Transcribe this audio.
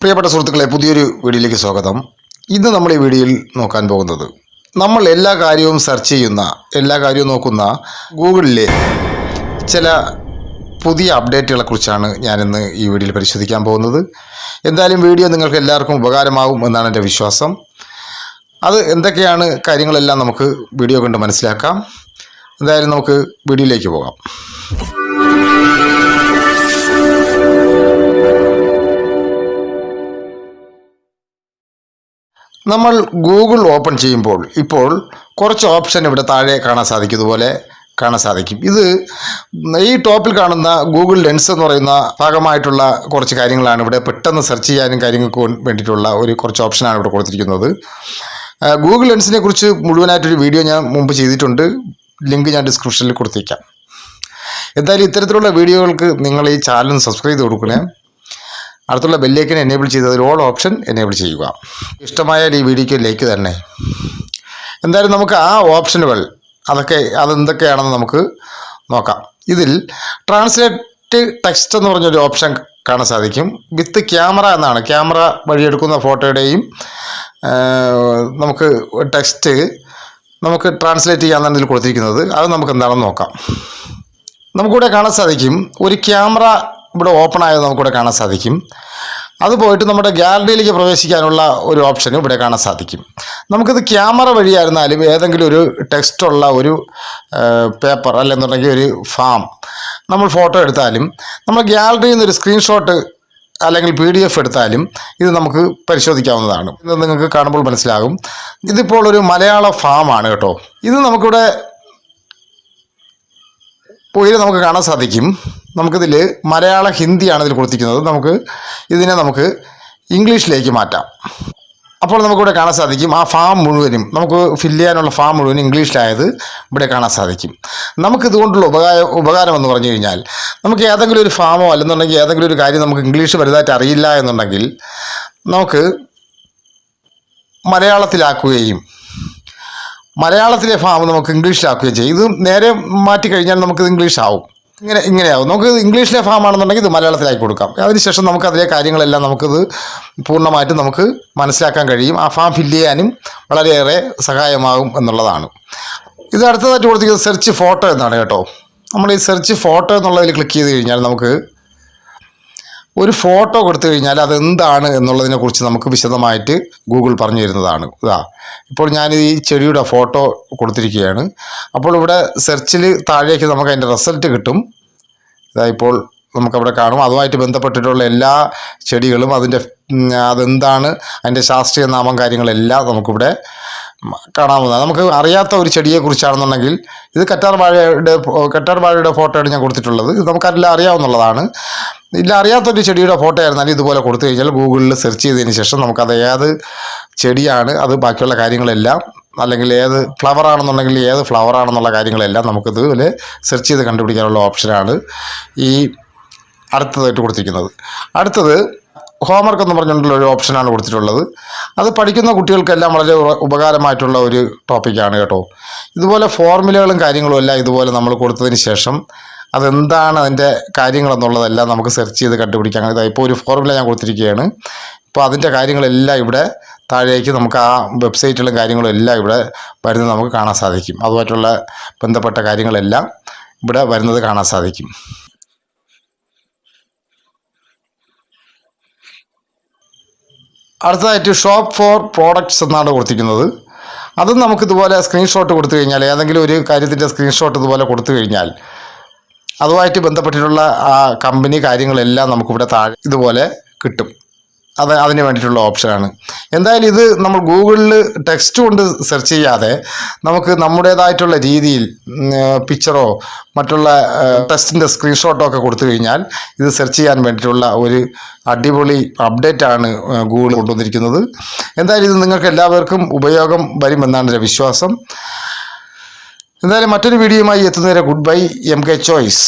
പ്രിയപ്പെട്ട സുഹൃത്തുക്കളെ, പുതിയൊരു വീഡിയോയിലേക്ക് സ്വാഗതം. ഇന്ന് നമ്മൾ ഈ വീഡിയോയിൽ നോക്കാൻ പോകുന്നത് നമ്മൾ എല്ലാ കാര്യവും സെർച്ച് ചെയ്യുന്ന, എല്ലാ കാര്യവും നോക്കുന്ന ഗൂഗിളിലെ ചില പുതിയ അപ്ഡേറ്റുകളെ കുറിച്ചാണ് ഞാനിന്ന് ഈ വീഡിയോയിൽ പരിശോധിക്കാൻ പോകുന്നത്. എന്തായാലും വീഡിയോ നിങ്ങൾക്ക് എല്ലാവർക്കും ഉപകാരമാകും എന്നാണ് എൻ്റെ വിശ്വാസം. അത് എന്തൊക്കെയാണ് കാര്യങ്ങളെല്ലാം നമുക്ക് വീഡിയോ കണ്ട് മനസ്സിലാക്കാം. എന്തായാലും നമുക്ക് വീഡിയോയിലേക്ക് പോകാം. നമ്മൾ ഗൂഗിൾ ഓപ്പൺ ചെയ്യുമ്പോൾ ഇപ്പോൾ കുറച്ച് ഓപ്ഷൻ ഇവിടെ താഴെ കാണാൻ സാധിക്കുന്നതുപോലെ കാണാൻ സാധിക്കും. ഇത് ഈ ടോപ്പിൽ കാണുന്ന ഗൂഗിൾ ലെൻസ് എന്ന് പറയുന്ന ഭാഗമായിട്ടുള്ള കുറച്ച് കാര്യങ്ങളാണ്. ഇവിടെ പെട്ടെന്ന് സെർച്ച് ചെയ്യാനും കാര്യങ്ങൾക്ക് വേണ്ടിയിട്ടുള്ള കുറച്ച് ഓപ്ഷനാണ് ഇവിടെ കൊടുത്തിരിക്കുന്നത്. ഗൂഗിൾ ലെൻസിനെ കുറിച്ച് മുഴുവനായിട്ടൊരു വീഡിയോ ഞാൻ മുമ്പ് ചെയ്തിട്ടുണ്ട്. ലിങ്ക് ഞാൻ ഡിസ്ക്രിപ്ഷനിൽ കൊടുത്തേക്കാം. എന്തായാലും ഇത്തരത്തിലുള്ള വീഡിയോകൾക്ക് നിങ്ങൾ ഈ ചാനൽ സബ്സ്ക്രൈബ് ചെയ്ത് കൊടുക്കണേ. അടുത്തുള്ള ബെല്ലൈക്കൻ എനേബിൾ ചെയ്തതിൽ ഓൾ ഓപ്ഷൻ എനേബിൾ ചെയ്യുക. ഇഷ്ടമായാൽ ഈ വീഡിയോയ്ക്ക് ലൈക്ക് തന്നെ. എന്തായാലും നമുക്ക് ആ ഓപ്ഷനുകൾ അതെന്തൊക്കെയാണെന്ന് നമുക്ക് നോക്കാം. ഇതിൽ ട്രാൻസ്ലേറ്റ് ടെക്സ്റ്റ് എന്ന് പറഞ്ഞൊരു ഓപ്ഷൻ കാണാൻ സാധിക്കും. വിത്ത് ക്യാമറ എന്നാണ്. ക്യാമറ വഴിയെടുക്കുന്ന ഫോട്ടോയുടെയും നമുക്ക് ടെക്സ്റ്റ് നമുക്ക് ട്രാൻസ്ലേറ്റ് ചെയ്യാനാണ് ഇതിൽ കൊടുത്തിരിക്കുന്നത്. അത് നമുക്ക് എന്താണെന്ന് നോക്കാം. നമുക്കിവിടെ കാണാൻ സാധിക്കും ഒരു ക്യാമറ ഇവിടെ ഓപ്പൺ ആയത് നമുക്കിവിടെ കാണാൻ സാധിക്കും. അത് പോയിട്ട് നമ്മുടെ ഗാലറിയിലേക്ക് പ്രവേശിക്കാനുള്ള ഒരു ഓപ്ഷനും ഇവിടെ കാണാൻ സാധിക്കും. നമുക്കിത് ക്യാമറ വഴിയായിരുന്നാലും ഏതെങ്കിലും ഒരു ടെക്സ്റ്റുള്ള ഒരു പേപ്പർ അല്ലെന്നുണ്ടെങ്കിൽ ഒരു ഫാം നമ്മൾ ഫോട്ടോ എടുത്താലും നമ്മൾ ഗാലറിയിൽ നിന്നൊരു സ്ക്രീൻഷോട്ട് അല്ലെങ്കിൽ PDF എടുത്താലും ഇത് നമുക്ക് പരിശോധിക്കാവുന്നതാണ്. ഇത് നിങ്ങൾക്ക് കാണുമ്പോൾ മനസ്സിലാകും. ഇതിപ്പോൾ ഒരു മലയാള ഫാമാണ് കേട്ടോ. ഇത് നമുക്കിവിടെ നമുക്ക് കാണാൻ സാധിക്കും. നമുക്കിതിൽ മലയാള ഹിന്ദിയാണ് ഇതിൽ കൊടുത്തിരിക്കുന്നത്. നമുക്ക് ഇംഗ്ലീഷിലേക്ക് മാറ്റാം. അപ്പോൾ നമുക്കിവിടെ കാണാൻ സാധിക്കും ആ ഫാം മുഴുവനും നമുക്ക് ഫില്ല് ചെയ്യാനുള്ള ഫാം മുഴുവൻ ഇംഗ്ലീഷിലായത് ഇവിടെ കാണാൻ സാധിക്കും. നമുക്കിതുകൊണ്ടുള്ള ഉപകാരം എന്ന് പറഞ്ഞു കഴിഞ്ഞാൽ നമുക്ക് ഏതെങ്കിലും ഒരു ഫാമോ അല്ലെന്നുണ്ടെങ്കിൽ ഏതെങ്കിലും ഒരു കാര്യം നമുക്ക് ഇംഗ്ലീഷ് വലുതായിട്ട് അറിയില്ല എന്നുണ്ടെങ്കിൽ നമുക്ക് മലയാളത്തിലാക്കുകയും മലയാളത്തിലെ ഫാം നമുക്ക് ഇംഗ്ലീഷിലാക്കുകയും ചെയ്യും. ഇത് നേരെ മാറ്റിക്കഴിഞ്ഞാൽ നമുക്കിത് ഇംഗ്ലീഷാവും. ഇങ്ങനെയാവും. നമുക്ക് ഇംഗ്ലീഷിലെ ഫാമാണെന്നുണ്ടെങ്കിൽ ഇത് മലയാളത്തിലാക്കി കൊടുക്കാം. അതിനുശേഷം നമുക്ക് അതിലെ കാര്യങ്ങളെല്ലാം നമുക്കിത് പൂർണ്ണമായിട്ടും നമുക്ക് മനസ്സിലാക്കാൻ കഴിയും. ആ ഫാം ഫില്ല് ചെയ്യാനും വളരെയേറെ സഹായമാകും എന്നുള്ളതാണ്. ഇത് അടുത്തതായിട്ട് കൊടുത്തിരിക്കുന്നത് സെർച്ച് ഫോട്ടോ എന്നാണ് കേട്ടോ. നമ്മൾ ഈ സെർച്ച് ഫോട്ടോ എന്നുള്ളതിൽ ക്ലിക്ക് ചെയ്ത് കഴിഞ്ഞാൽ നമുക്ക് ഒരു ഫോട്ടോ കൊടുത്തു കഴിഞ്ഞാൽ അതെന്താണ് എന്നുള്ളതിനെക്കുറിച്ച് നമുക്ക് വിശദമായിട്ട് ഗൂഗിൾ പറഞ്ഞു തരുന്നതാണ്. ഇപ്പോൾ ഞാനിത് ഈ ചെടിയുടെ ഫോട്ടോ കൊടുത്തിരിക്കുകയാണ്. അപ്പോൾ ഇവിടെ സെർച്ചിൽ താഴേക്ക് നമുക്ക് അതിൻ്റെ റിസൾട്ട് കിട്ടും. ഇപ്പോൾ നമുക്കവിടെ കാണും. അതുമായിട്ട് ബന്ധപ്പെട്ടിട്ടുള്ള എല്ലാ ചെടികളും അതെന്താണ് അതിൻ്റെ ശാസ്ത്രീയ നാമം കാര്യങ്ങളെല്ലാം നമുക്കിവിടെ കാണാവുന്നതാണ്. നമുക്ക് അറിയാത്ത ഒരു ചെടിയെക്കുറിച്ചാണെന്നുണ്ടെങ്കിൽ ഇത് കറ്റാർ വാഴയുടെ ഫോട്ടോയാണ് ഞാൻ കൊടുത്തിട്ടുള്ളത്. ഇത് നമുക്കെല്ലാം അറിയാവുന്നതാണ്. അറിയാത്തൊരു ചെടിയുടെ ഫോട്ടോ ആയിരുന്നാലും ഇതുപോലെ കൊടുത്തു കഴിഞ്ഞാൽ ഗൂഗിളിൽ സെർച്ച് ചെയ്തതിന് ശേഷം നമുക്കത് ഏത് ചെടിയാണ്, അത് ബാക്കിയുള്ള കാര്യങ്ങളെല്ലാം, അല്ലെങ്കിൽ ഏത് ഫ്ലവർ ആണെന്നുണ്ടെങ്കിൽ ഏത് ഫ്ലവർ ആണെന്നുള്ള കാര്യങ്ങളെല്ലാം നമുക്കിതുപോലെ സെർച്ച് ചെയ്ത് കണ്ടുപിടിക്കാനുള്ള ഓപ്ഷനാണ് ഈ അടുത്തതായിട്ട് കൊടുത്തിരിക്കുന്നത്. അടുത്തത് ഹോംവർക്ക് എന്ന് പറഞ്ഞിട്ടുള്ള ഒരു ഓപ്ഷനാണ് കൊടുത്തിട്ടുള്ളത്. അത് പഠിക്കുന്ന കുട്ടികൾക്കെല്ലാം വളരെ ഉപകാരമായിട്ടുള്ള ഒരു ടോപ്പിക്കാണ് കേട്ടോ. ഇതുപോലെ ഫോർമുലകളും കാര്യങ്ങളും എല്ലാം ഇതുപോലെ നമ്മൾ കൊടുത്തതിന് ശേഷം അതെന്താണ് അതിൻ്റെ കാര്യങ്ങളെന്നുള്ളതെല്ലാം നമുക്ക് സെർച്ച് ചെയ്ത് കണ്ടുപിടിക്കാൻ. ഇപ്പോൾ ഒരു ഫോർമുല ഞാൻ കൊടുത്തിരിക്കുകയാണ്. ഇപ്പോൾ അതിൻ്റെ കാര്യങ്ങളെല്ലാം ഇവിടെ താഴേക്ക് നമുക്ക് ആ വെബ്സൈറ്റുകളും കാര്യങ്ങളും എല്ലാം ഇവിടെ വരുന്നത് നമുക്ക് കാണാൻ സാധിക്കും. അതുമായിട്ടുള്ള ബന്ധപ്പെട്ട കാര്യങ്ങളെല്ലാം ഇവിടെ വരുന്നത് കാണാൻ സാധിക്കും. അടുത്തതായിട്ട് ഷോപ്പ് ഫോർ പ്രോഡക്റ്റ്സ് എന്നാണ് കൊടുത്തിരിക്കുന്നത്. അതും നമുക്കിതുപോലെ സ്ക്രീൻഷോട്ട് കൊടുത്തു കഴിഞ്ഞാൽ, ഏതെങ്കിലും ഒരു കാര്യത്തിൻ്റെ സ്ക്രീൻഷോട്ട് ഇതുപോലെ കൊടുത്തു കഴിഞ്ഞാൽ അതുമായിട്ട് ബന്ധപ്പെട്ടിട്ടുള്ള ആ കമ്പനി കാര്യങ്ങളെല്ലാം നമുക്കിവിടെ താഴെ ഇതുപോലെ കിട്ടും. അതിന് വേണ്ടിയിട്ടുള്ള ഓപ്ഷനാണ്. എന്തായാലും ഇത് നമ്മൾ ഗൂഗിളിൽ ടെക്സ്റ്റ് കൊണ്ട് സെർച്ച് ചെയ്യാതെ നമുക്ക് നമ്മുടേതായിട്ടുള്ള രീതിയിൽ പിക്ചറോ മറ്റുള്ള ടെക്സ്റ്റിൻ്റെ സ്ക്രീൻഷോട്ടോ ഒക്കെ കൊടുത്തു കഴിഞ്ഞാൽ ഇത് സെർച്ച് ചെയ്യാൻ വേണ്ടിയിട്ടുള്ള ഒരു അടിപൊളി അപ്ഡേറ്റാണ് ഗൂഗിൾ കൊണ്ടുവന്നിരിക്കുന്നത്. എന്തായാലും ഇത് നിങ്ങൾക്ക് എല്ലാവർക്കും ഉപയോഗം വരുമെന്നാണ് എൻ്റെ വിശ്വാസം. എന്തായാലും മറ്റൊരു വീഡിയോയുമായി എത്തുന്നവരെ ഗുഡ് ബൈ. MK choice.